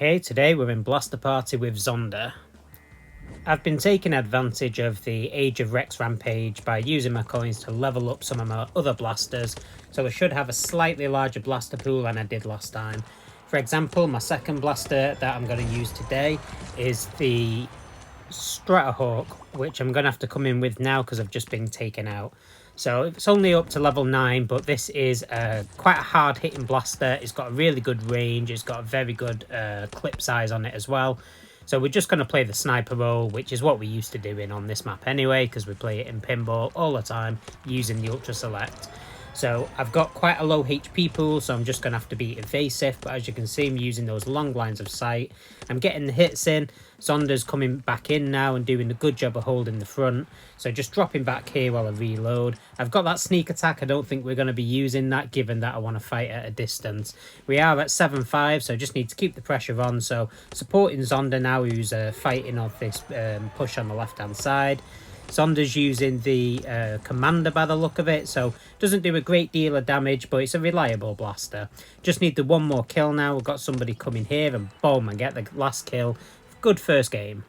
Okay, today we're in Blaster Party with Zonda. I've been taking advantage of the Age of Rex Rampage by using my coins to level up some of my other blasters, so I should have a slightly larger blaster pool than I did last time. For example, my second blaster that I'm going to use today is the Stratahawk, which I'm going to have to come in with now because I've just been taken out. So it's only up to level 9, but this is quite a hard hitting blaster. It's got a really good range. It's got a very good clip size on it as well. So we're just going to play the sniper role, which is what we used to doing on this map anyway, because we play it in pinball all the time using the Ultra Select. So I've got quite a low HP pool, so I'm just going to have to be evasive. But as you can see, I'm using those long lines of sight. I'm getting the hits in. Zonda's coming back in now and doing a good job of holding the front. So just dropping back here while I reload. I've got that sneak attack. I don't think we're going to be using that, given that I want to fight at a distance. We are at 7-5, so just need to keep the pressure on. So supporting Zonda now, who's fighting off this push on the left-hand side. Zonda's using the Commander by the look of it, so doesn't do a great deal of damage, but it's a reliable blaster. Just need the one more kill now. We've got somebody coming here, and boom, I get the last kill. Good first game.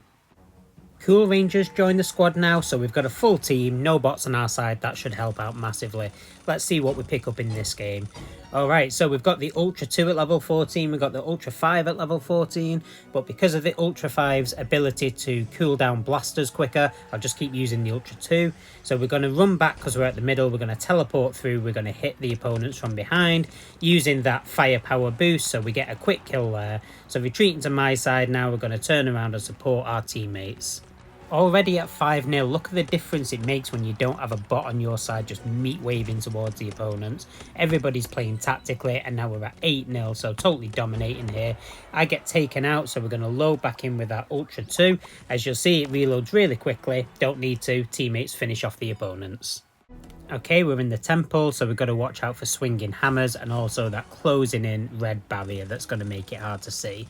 CoolRangers join the squad now, so we've got a full team, no bots on our side. That should help out massively. Let's see what we pick up in this game. Alright, so we've got the Ultra 2 at level 14, we've got the Ultra 5 at level 14, but because of the Ultra 5's ability to cool down blasters quicker, I'll just keep using the Ultra 2. So we're going to run back because we're at the middle, we're going to teleport through, we're going to hit the opponents from behind, using that firepower boost, so we get a quick kill there. So retreating to my side now, we're going to turn around and support our teammates. Already at 5-0, look at the difference it makes when you don't have a bot on your side just meat waving towards the opponents. Everybody's playing tactically, and now we're at 8-0, so totally dominating here. I get taken out, so we're going to load back in with that Ultra 2. As you'll see, it reloads really quickly. Don't need to. Teammates finish off the opponents. Okay, we're in the temple, so we've got to watch out for swinging hammers and also that closing in red barrier that's going to make it hard to see.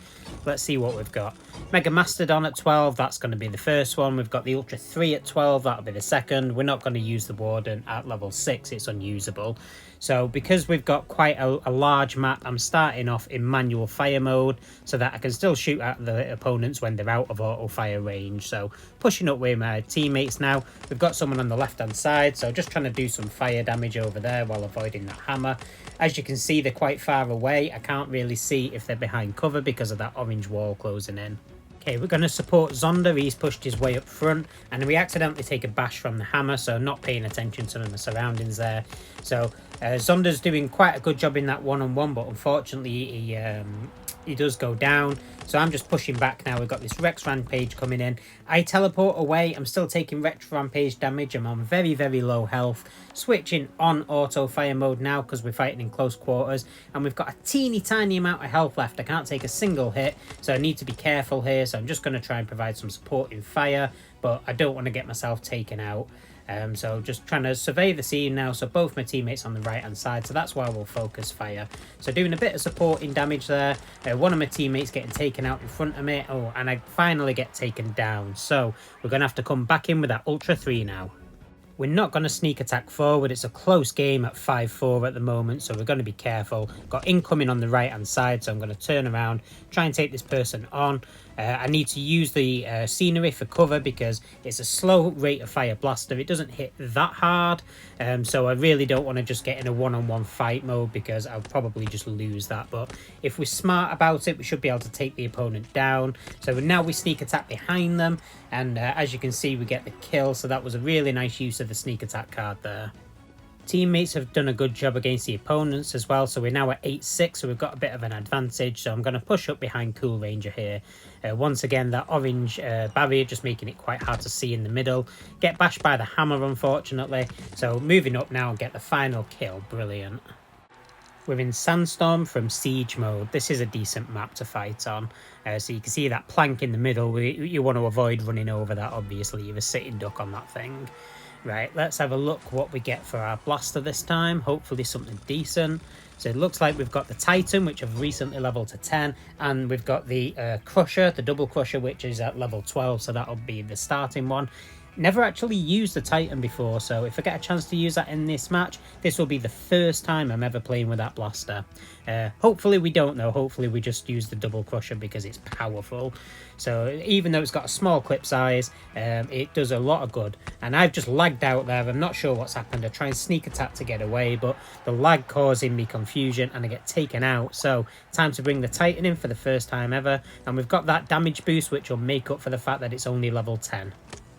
Let's see what we've got. Mega Mastodon at 12, that's going to be the first one. We've got the Ultra 3 at 12, that'll be the second. We're not going to use the Warden at level 6, it's unusable. So because we've got quite a large map, I'm starting off in manual fire mode so that I can still shoot at the opponents when they're out of auto fire range. So pushing up with my teammates now. We've got someone on the left hand side, so just trying to do some fire damage over there while avoiding that hammer. As you can see, they're quite far away. I can't really see if they're behind cover because of that orange wall closing in. Okay, we're going to support Zonda. He's pushed his way up front, and we accidentally take a bash from the hammer, so not paying attention to the surroundings there. So Zonda's doing quite a good job in that one-on-one, but unfortunately he does go down. So I'm just pushing back now. We've got this Rex Rampage coming in. I teleport away. I'm still taking Rex Rampage damage. I'm on very, very low health. Switching on auto fire mode now because we're fighting in close quarters. And we've got a teeny tiny amount of health left. I can't take a single hit, so I need to be careful here. So I'm just going to try and provide some support in fire, but I don't want to get myself taken out. So just trying to survey the scene now, so both my teammates on the right hand side, so that's why we'll focus fire. So doing a bit of supporting damage there. One of my teammates getting taken out in front of me. Oh, and I finally get taken down, so we're going to have to come back in with that Ultra 3 now. We're not going to sneak attack forward. It's a close game at 5-4 at the moment, so we're going to be careful. Got incoming on the right hand side, so I'm going to turn around, try and take this person on. I need to use the scenery for cover because it's a slow rate of fire blaster. It doesn't hit that hard, so I really don't want to just get in a one-on-one fight mode because I'll probably just lose that. But if we're smart about it, we should be able to take the opponent down. So now we sneak attack behind them, and as you can see, we get the kill. So that was a really nice use of the sneak attack card there. Teammates have done a good job against the opponents as well, so we're now at 8-6, so we've got a bit of an advantage. So I'm going to push up behind CoolRanger here. Once again, that orange barrier just making it quite hard to see in the middle. Get bashed by the hammer, unfortunately. So moving up now and get the final kill. Brilliant. We're in Sandstorm from Siege mode. This is a decent map to fight on. So you can see that plank in the middle. You want to avoid running over that, obviously. You're a sitting duck on that thing. Right, let's have a look what we get for our blaster this time. Hopefully something decent. So it looks like we've got the Titan, which I've recently leveled to 10. And we've got the Crusher, the Double Crusher, which is at level 12. So that'll be the starting one. Never actually used the Titan before, so if I get a chance to use that in this match, this will be the first time I'm ever playing with that blaster. Hopefully we don't though, hopefully we just use the double crusher because it's powerful. So even though it's got a small clip size, it does a lot of good. And I've just lagged out there, I'm not sure what's happened. I try and sneak attack to get away, but the lag causing me confusion and I get taken out. So time to bring the Titan in for the first time ever. And we've got that damage boost, which will make up for the fact that it's only level 10.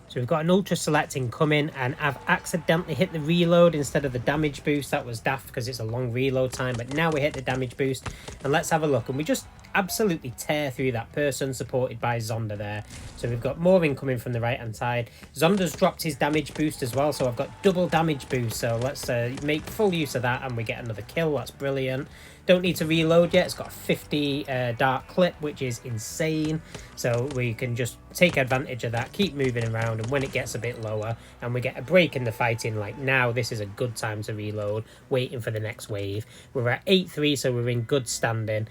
So we've got an ultra select incoming, and I've accidentally hit the reload instead of the damage boost. That was daft because it's a long reload time, but now we hit the damage boost, and let's have a look. And we just absolutely tear through that person supported by Zonda there. So we've got more incoming from the right hand side. Zonda's dropped his damage boost as well, so I've got double damage boost. So let's make full use of that, and we get another kill. That's brilliant. Don't need to reload yet. It's got a 50 dart clip, which is insane. So we can just take advantage of that, keep moving around, and when it gets a bit lower and we get a break in the fighting, like now, this is a good time to reload, waiting for the next wave. We're at 8-3, so we're in good standing.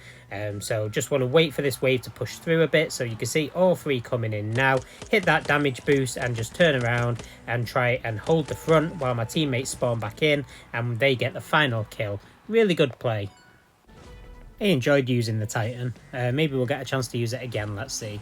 So just want to wait for this wave to push through a bit, so you can see all three coming in now. Hit that damage boost and just turn around and try and hold the front while my teammates spawn back in and they get the final kill. Really good play. I enjoyed using the Titan. Maybe we'll get a chance to use it again, let's see.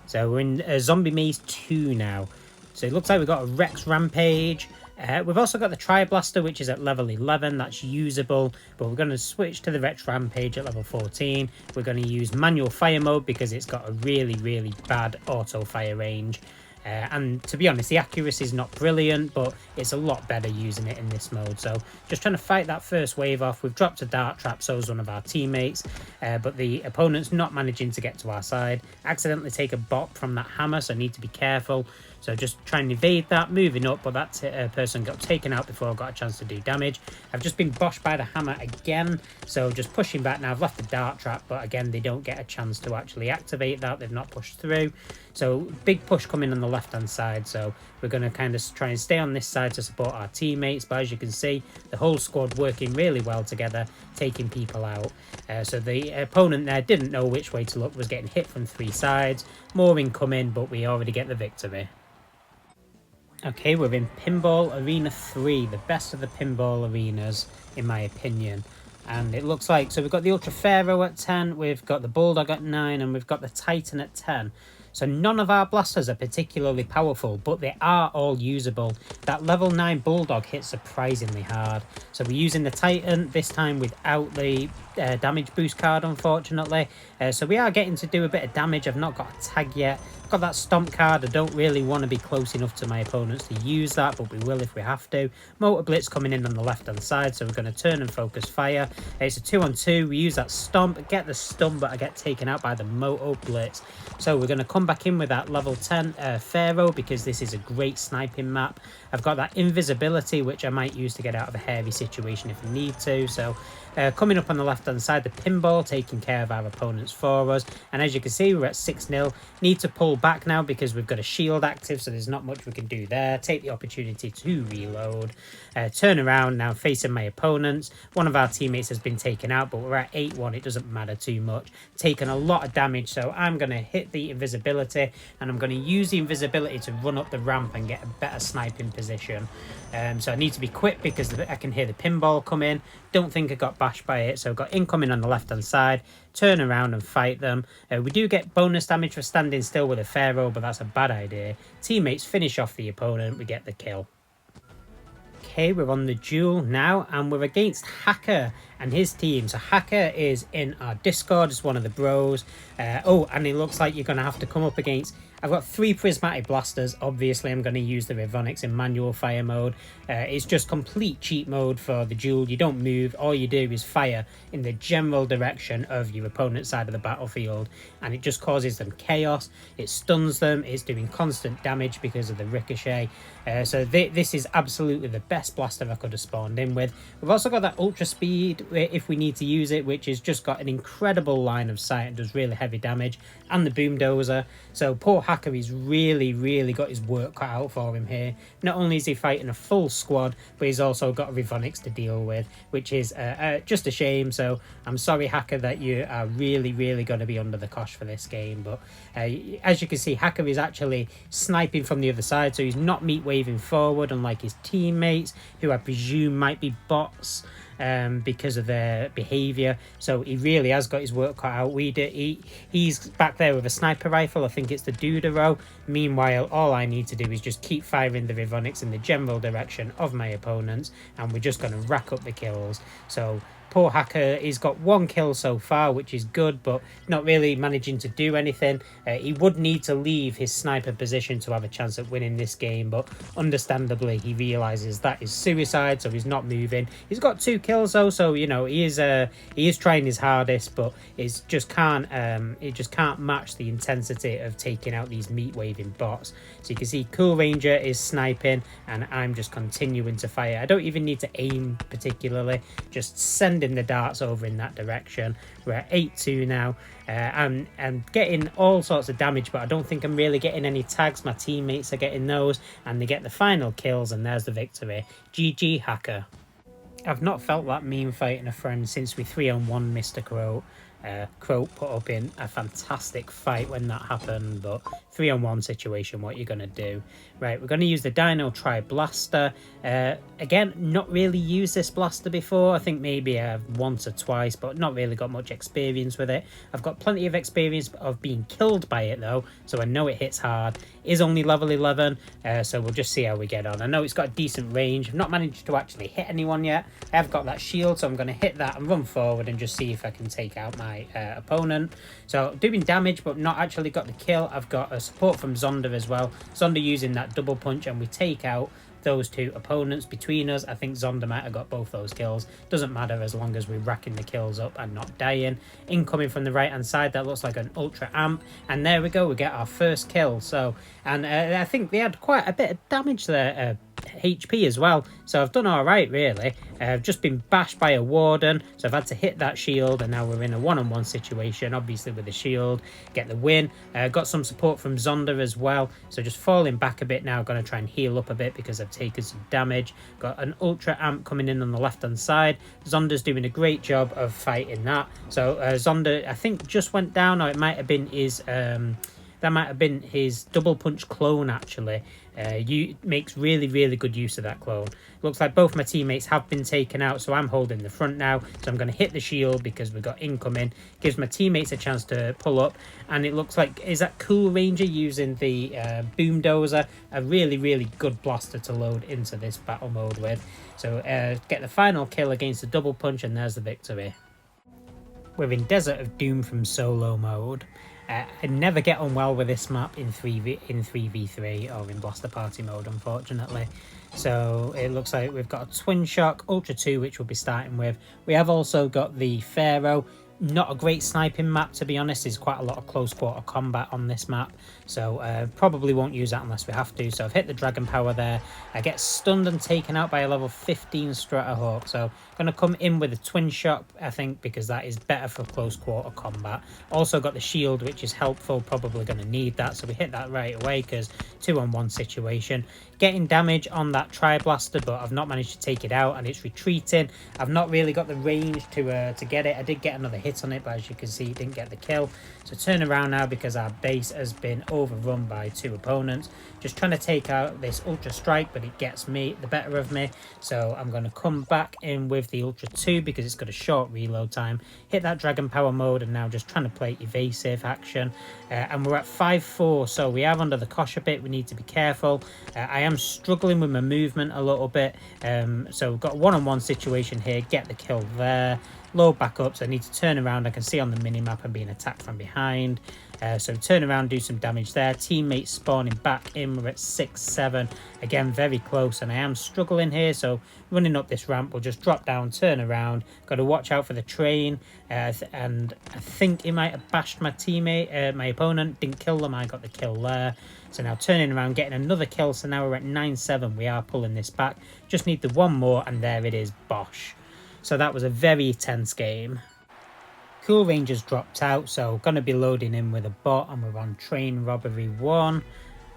So we're in Zombie Maze 2 now. So it looks like we've got a Rex Rampage. We've also got the Tri-Blaster, which is at level 11. That's usable, but we're going to switch to the Rex Rampage at level 14. We're going to use manual fire mode because it's got a really, really bad auto fire range. And to be honest, the accuracy is not brilliant, but it's a lot better using it in this mode. So just trying to fight that first wave off. We've dropped a dart trap, so is one of our teammates, but the opponent's not managing to get to our side. Accidentally take a bot from that hammer, so need to be careful. So just try and evade that, moving up, but that person got taken out before I got a chance to do damage. I've just been boshed by the hammer again, so just pushing back now. I've left the dart trap, but again, they don't get a chance to actually activate that. They've not pushed through. So big push coming on the left-hand side, so we're going to kind of try and stay on this side to support our teammates. But as you can see, the whole squad working really well together, taking people out. So the opponent there didn't know which way to look, was getting hit from three sides. More incoming, but we already get the victory. Okay, we're in Pinball Arena 3, the best of the pinball arenas, in my opinion. And it looks like, so we've got the Ultra Pharaoh at 10, we've got the Bulldog at 9, and we've got the Titan at 10. So none of our blasters are particularly powerful, but they are all usable. That level 9 Bulldog hits surprisingly hard. So we're using the Titan, this time without the damage boost card, unfortunately. So we are getting to do a bit of damage. I've not got a tag yet. Got that stomp card. I don't really want to be close enough to my opponents to use that, but we will if we have to. Motor Blitz coming in on the left hand side, so we're going to turn and focus fire. It's a 2-on-2. We use that stomp, get the stun, but I get taken out by the Motor Blitz. So we're going to come back in with that level 10 Pharaoh, because this is a great sniping map. I've got that invisibility, which I might use to get out of a hairy situation if I need to. So coming up on the left hand side, the pinball taking care of our opponents for us. And as you can see, we're at 6-0. Need to pull back now because we've got a shield active, so there's not much we can do there. Take the opportunity to reload. Turn around now, facing my opponents. One of our teammates has been taken out, but we're at 8-1. It doesn't matter too much. Taken a lot of damage, so I'm going to hit the invisibility, and I'm going to use the invisibility to run up the ramp and get a better sniping position. So I need to be quick because I can hear the pinball come in. Don't think I got bashed by it, so I've got incoming on the left hand side. Turn around and fight them. We do get bonus damage for standing still with a Pharaoh, but that's a bad idea. Teammates finish off the opponent, we get the kill. Okay, we're on the duel now, and we're against Hacker and his team. So Hacker is in our Discord, as one of the bros. Oh, and it looks like you're going to have to come up against... I've got 3 prismatic blasters. Obviously, I'm going to use the Rivonics in manual fire mode. It's just complete cheat mode for the duel. You don't move. All you do is fire in the general direction of your opponent's side of the battlefield, and it just causes them chaos. It stuns them. It's doing constant damage because of the ricochet. So this is absolutely the best blaster I could have spawned in with. We've also got that ultra speed, if we need to use it, which has just got an incredible line of sight and does really heavy damage, and the boom dozer. So poor Hacker, he's really got his work cut out for him here. Not only is he fighting a full squad, but he's also got Rivonics to deal with, which is just a shame. So I'm sorry, Hacker, that you are really going to be under the cosh for this game. But as you can see, Hacker is actually sniping from the other side, so he's not meat waving forward, unlike his teammates, who I presume might be bots because of their behaviour. So he really has got his work cut out. He's back there with a sniper rifle. I think it's the Dudero. Meanwhile, all I need to do is just keep firing the Rivonics in the general direction of my opponents, and we're just going to rack up the kills. So poor Hacker, he's got 1 kill so far, which is good, but not really managing to do anything. He would need to leave his sniper position to have a chance at winning this game, but understandably he realises that is suicide, so he's not moving. He's got 2 kills though, so you know he is trying his hardest, but he just can't match the intensity of taking out these meat waving bots. So you can see CoolRanger is sniping, and I'm just continuing to fire. I don't even need to aim particularly, just sending the darts over in that direction. We're at 8-2 now, and getting all sorts of damage, but I don't think I'm really getting any tags. My teammates are getting those, and they get the final kills, and there's the victory. GG, Hacker. I've not felt that mean fighting a friend since we 3-on-1 Mr. Crow. Crow put up in a fantastic fight when that happened, but 3-on-1 situation, what you're going to do. Right, we're going to use the Dino Tri-Blaster. Again, not really used this blaster before. I think maybe once or twice, but not really got much experience with it. I've got plenty of experience of being killed by it though, so I know it hits hard. It is only level 11, so we'll just see how we get on. I know it's got a decent range. I've not managed to actually hit anyone yet. I have got that shield, so I'm going to hit that and run forward and just see if I can take out my opponent. So doing damage, but not actually got the kill. I've got a support from Zonda as well. Zonda using that double punch, and we take out those 2 opponents between us. I think Zonda might have got both those kills. Doesn't matter as long as we're racking the kills up and not dying. Incoming from the right hand side, that looks like an ultra amp, and there we go, we get our first kill. So, and I think they had quite a bit of damage there, HP as well, so I've done all right really. I've just been bashed by a warden, so I've had to hit that shield, and now we're in a 1-on-1 situation, obviously with the shield, get the win. Got some support from Zonda as well, so just falling back a bit now. Going to try and heal up a bit because I've taken some damage. Got an ultra amp coming in on the left hand side. Zonda's doing a great job of fighting that. So Zonda, I think, just went down, or it might have been his that might have been his double punch clone actually. Makes really good use of that clone. Looks like both my teammates have been taken out, so I'm holding the front now. So I'm going to hit the shield because we've got incoming. Gives my teammates a chance to pull up, and it looks like, is that CoolRanger using the boom dozer? A really good blaster to load into this battle mode with. So get the final kill against the double punch, and there's the victory. We're in Desert of Doom from solo mode. I never get on well with this map in 3v3 or in Blaster Party mode, unfortunately. So it looks like we've got a Twin Shock, Ultra 2, which we'll be starting with. We have also got the Pharaoh. Not a great sniping map, to be honest. There's quite a lot of close quarter combat on this map, so probably won't use that unless we have to. So I've hit the Dragon Power there. I get stunned and taken out by a level 15 Strutterhawk, so going to come in with a Twin Shock, I think, because that is better for close quarter combat. Also got the shield, which is helpful, probably going to need that, so we hit that right away because 2-on-1 situation. Getting damage on that Tri-Blaster, but I've not managed to take it out, and it's retreating. I've not really got the range to get it. I did get another hit on it, but as you can see, didn't get the kill. So turn around now because our base has been overrun by 2 opponents. Just trying to take out this Ultra Strike, but it gets the better of me. So I'm going to come back in with the Ultra 2 because it's got a short reload time. Hit that Dragon Power mode, and now just trying to play evasive action. And we're at 5-4, so we are under the cosh a bit. We need to be careful. I am struggling with my movement a little bit. So we've got a 1-on-1 situation here. Get the kill there. Load back up, so I need to turn around. I can see on the minimap I'm being attacked from behind. So turn around, do some damage there. Teammates spawning back in. We're at 6-7. Again, very close, and I am struggling here. So running up this ramp, we'll just drop down, turn around. Got to watch out for the train. And I think he might have bashed my teammate, my opponent. Didn't kill them. I got the kill there. So now turning around, getting another kill. So now we're at 9-7. We are pulling this back. Just need the one more, and there it is. Bosh. So that was a very tense game. CoolRanger's dropped out, so going to be loading in with a bot, and we're on train robbery 1.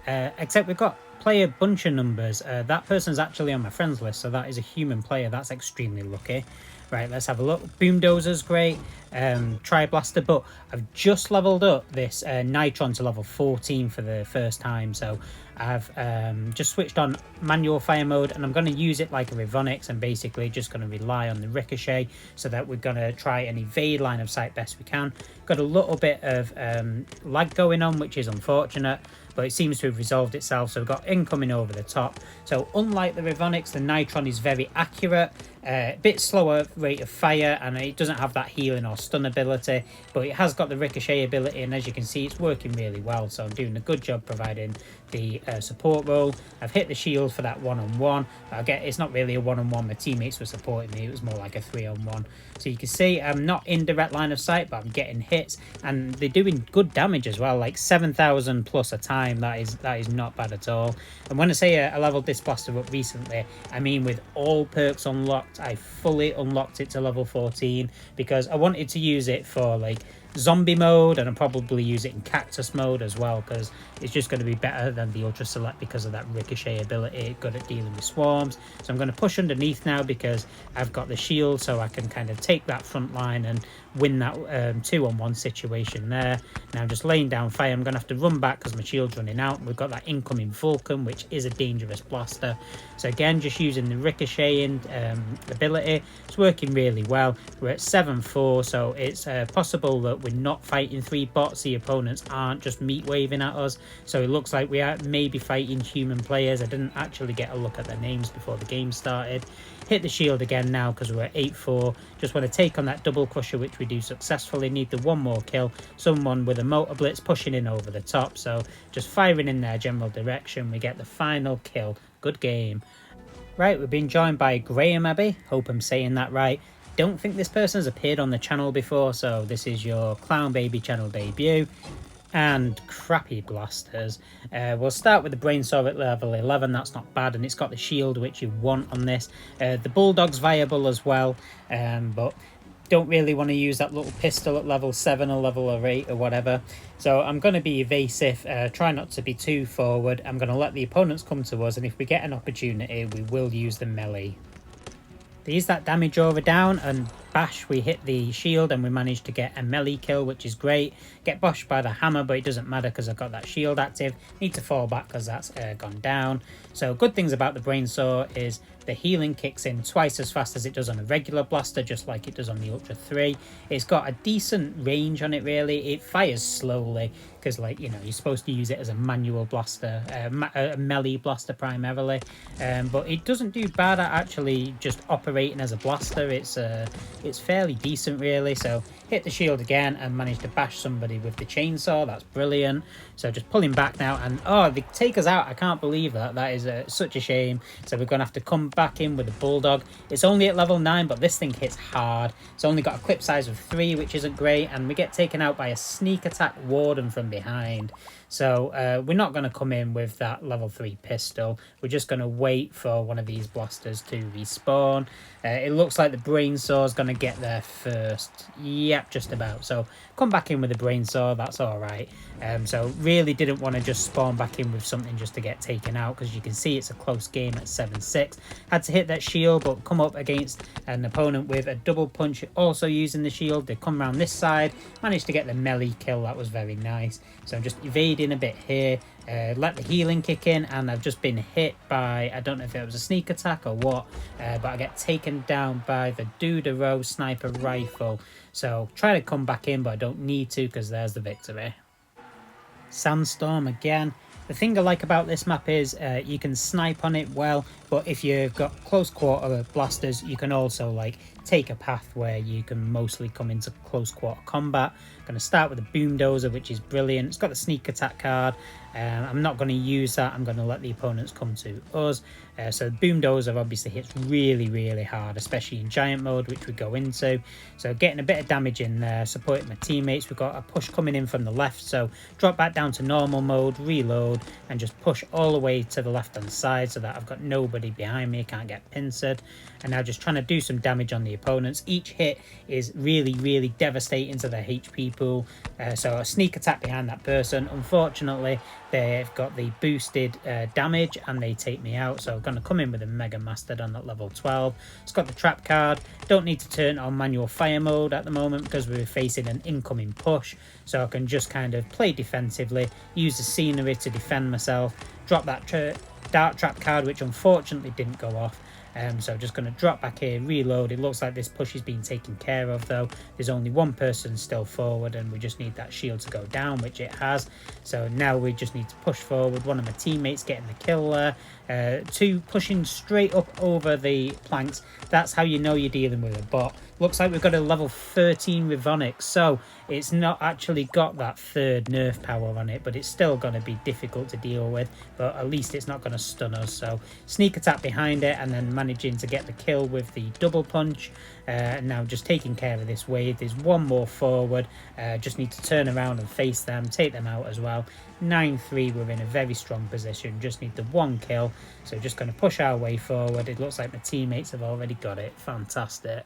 Except we've got player bunch of numbers. That person's actually on my friends list, so that is a human player. That's extremely lucky. Right, let's have a look. Boomdozer's great. Tri-Blaster, but I've just leveled up this Nitron to level 14 for the first time, so I've just switched on manual fire mode, and I'm going to use it like a Rivonix, and basically just going to rely on the ricochet so that we're going to try and evade line of sight best we can. Got a little bit of lag going on, which is unfortunate, but it seems to have resolved itself. So we've got incoming over the top. So unlike the Rivonix, the Nitron is very accurate, a bit slower rate of fire, and it doesn't have that healing or stun ability, but it has got the ricochet ability, and as you can see, it's working really well. So I'm doing a good job providing the support role. I've hit the shield for that one-on-one. It's not really a one-on-one, my teammates were supporting me, it was more like a 3-on-1. So you can see I'm not in direct line of sight, but I'm getting hits, and they're doing good damage as well, like 7,000 plus a time. That is not bad at all. And when I say I leveled this blaster up recently, I mean with all perks unlocked. I fully unlocked it to level 14 because I wanted to use it for like zombie mode, and I'll probably use it in cactus mode as well, because it's just going to be better than the ultra select because of that ricochet ability, good at dealing with swarms. So I'm going to push underneath now because I've got the shield, so I can kind of take that front line and win that 2-on-1 situation there. Now I'm just laying down fire. I'm going to have to run back because my shield's running out. We've got that incoming Vulcan, which is a dangerous blaster. So again, just using the ricocheting ability, it's working really well. We're at 7-4, so it's possible that we're not fighting 3 bots. The opponents aren't just meat waving at us, so it looks like we are maybe fighting human players. I didn't actually get a look at their names before the game started. Hit the shield again now because we're at 8-4. Just want to take on that double crusher, which we do successfully. Need the one more kill. Someone with a motor blitz pushing in over the top, so just firing in their general direction. We get the final kill. Good game. Right, we've been joined by Grahameby. Hope I'm saying that right. Don't think this person has appeared on the channel before, so this is your Clown Baby channel debut. And crappy blasters. We'll start with the Brainsaw at level 11. That's not bad, and it's got the shield which you want on this. The Bulldog's viable as well, but don't really want to use that little pistol at level 7 or level 8 or whatever. So I'm going to be evasive, try not to be too forward. I'm going to let the opponents come to us, and if we get an opportunity, we will use the melee. They use that damage over down, and bash, we hit the shield and we managed to get a melee kill, which is great. Get bashed by the hammer, but it doesn't matter because I've got that shield active. Need to fall back because that's gone down. So good things about the Brainsaw is the healing kicks in twice as fast as it does on a regular blaster, just like it does on the Ultra 3. It's got a decent range on it, really. It fires slowly because, like, you know, you're supposed to use it as a manual blaster, a melee blaster primarily. But it doesn't do bad at actually just operating as a blaster. It's fairly decent, really. So hit the shield again and managed to bash somebody with the chainsaw. That's brilliant. So just pulling back now, and oh, they take us out. I can't believe that. That is such a shame. So we're going to have to come back in with the Bulldog. It's only at level 9, but this thing hits hard. It's only got a clip size of 3, which isn't great, and we get taken out by a sneak attack Warden from behind. So we're not going to come in with that level 3 pistol. We're just going to wait for one of these blasters to respawn. It looks like the Brainsaw is going to get there first. Yep, just about. So come back in with the Brainsaw. That's all right. So really didn't want to just spawn back in with something just to get taken out, because you can see it's a close game at 7-6. Had to hit that shield, but come up against an opponent with a double punch also using the shield. They come around this side, managed to get the melee kill. That was very nice. So I'm just evading a bit here, let the healing kick in, and I've just been hit by, I don't know if it was a sneak attack or what, but I get taken down by the Dudero sniper rifle. So try to come back in, but I don't need to because there's the victory. Sandstorm again. The thing I like about this map is you can snipe on it well, but if you've got close quarter blasters, you can also like take a path where you can mostly come into close quarter combat. I'm going to start with the Boomdozer, which is brilliant. It's got the sneak attack card. I'm not going to use that. I'm going to let the opponents come to us. So the Boomdozer obviously hits really, really hard, especially in giant mode, which we go into. So getting a bit of damage in there, supporting my teammates. We've got a push coming in from the left, so drop back down to normal mode, reload, and just push all the way to the left-hand side so that I've got nobody already behind me, can't get pincered. And now just trying to do some damage on the opponents. Each hit is really devastating to their HP pool. So a sneak attack behind that person. Unfortunately, they've got the boosted damage and they take me out. So I'm going to come in with a Mega Mastodon at level 12. It's got the trap card. Don't need to turn on manual fire mode at the moment because we're facing an incoming push. So I can just kind of play defensively, use the scenery to defend myself, drop that dart trap card, which unfortunately didn't go off. So just going to drop back here, reload. It looks like this push is being taken care of though. There's only one person still forward and we just need that shield to go down, which it has. So now we just need to push forward. One of my teammates getting the kill there. Two pushing straight up over the planks. That's how you know you're dealing with a bot. Looks like we've got a level 13 Rivonics, so it's not actually got that third nerf power on it, but it's still going to be difficult to deal with, but at least it's not going to stun us. So sneak attack behind it and then managing to get the kill with the double punch. Now just taking care of this wave. There's one more forward, just need to turn around and face them, take them out as well. 9-3, we're in a very strong position, just need the one kill. So just going to push our way forward. It looks like my teammates have already got it. Fantastic.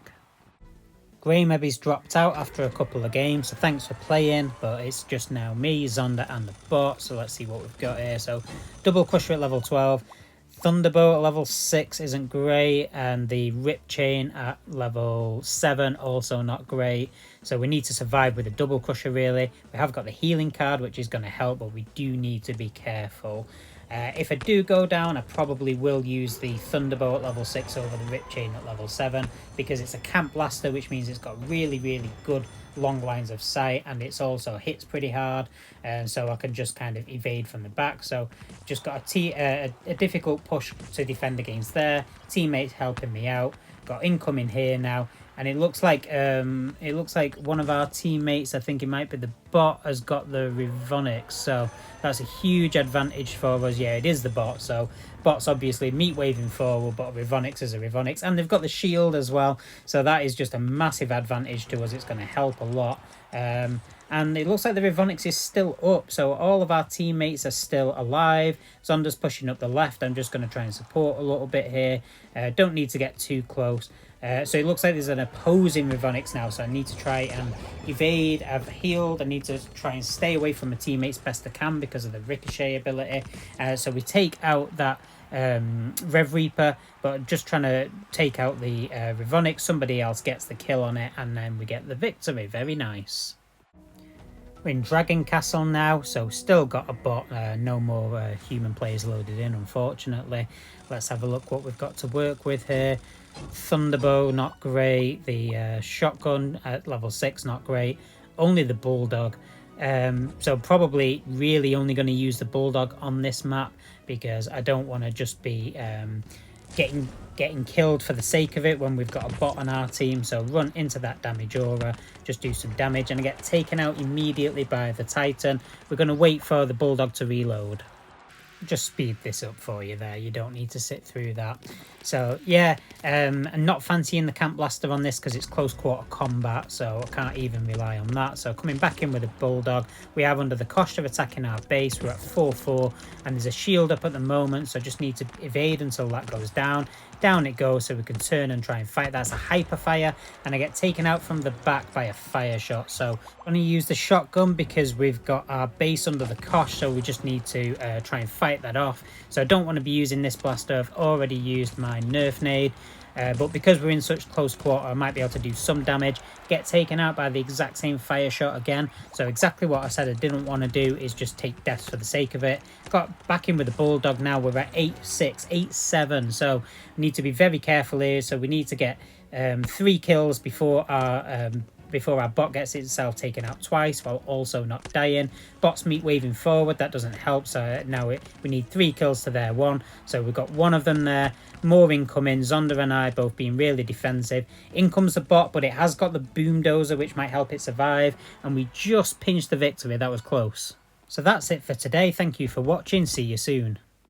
Grahameby's dropped out after a couple of games, so thanks for playing, but it's just now me, Zonda and the bot. So let's see what we've got here. So double crusher at level 12, Thunderbolt at level 6 isn't great, and the Rip Chain at level 7 also not great. So we need to survive with a double crusher really. We have got the healing card, which is going to help, but we do need to be careful. If I do go down, I probably will use the Thunderbolt at level 6 over the Rip Chain at level 7, because it's a camp blaster, which means it's got really good long lines of sight, and it's also hits pretty hard, and so I can just kind of evade from the back. So just got a difficult push to defend against there. Teammates helping me out. Got incoming here now, and it looks like one of our teammates, I think it might be the bot, has got the Rivonics, so that's a huge advantage for us. Yeah, it is the bot, so bot's obviously meat waving forward, but Rivonics is a Rivonics, and they've got the shield as well, so that is just a massive advantage to us. It's going to help a lot. And it looks like the Rivonics is still up, so all of our teammates are still alive. Zonda's pushing up the left. I'm just going to try and support a little bit here. Don't need to get too close. So it looks like there's an opposing Rivonics now, so I need to try and evade. I've healed. I need to try and stay away from my teammates best I can because of the ricochet ability. So we take out that Rev Reaper, but just trying to take out the Rivonics. Somebody else gets the kill on it, and then we get the victory. Very nice. We're in Dragon Castle now, so still got a bot. No more human players loaded in, unfortunately. Let's have a look what we've got to work with here. Thunderbow, not great. The shotgun at level 6, not great. Only the Bulldog. So probably really only going to use the Bulldog on this map, because I don't want to just be getting killed for the sake of it when we've got a bot on our team. So run into that damage aura, just do some damage, and I get taken out immediately by the Titan. We're going to wait for the Bulldog to reload. Just speed this up for you there, you don't need to sit through that. So yeah, I'm not fancying the Camp Blaster on this because it's close quarter combat, so I can't even rely on that. So coming back in with a Bulldog, we have under the cost of attacking our base. We're at 4-4, and there's a shield up at the moment, so just need to evade until that goes down. Down it goes, so we can turn and try and fight. That's a hyper fire, and I get taken out from the back by a fire shot. So I'm going to use the shotgun because we've got our base under the cosh, so we just need to try and fight that off. So I don't want to be using this blaster. I've already used my nerf nade, but because we're in such close quarter, I might be able to do some damage. Get taken out by the exact same fire shot again. So exactly what I said I didn't want to do is just take deaths for the sake of it. Got back in with the Bulldog now. We're at 8-6, 8-7. So we need to be very careful here. So we need to get 3 kills before our bot gets itself taken out twice while also not dying. Bot's meat waving forward, that doesn't help, so now we need 3 kills to their 1. So we've got one of them there. More incoming. Zonda and I both being really defensive. In comes the bot, but it has got the boom dozer, which might help it survive, and we just pinched the victory. That was close. So that's it for today. Thank you for watching. See you soon.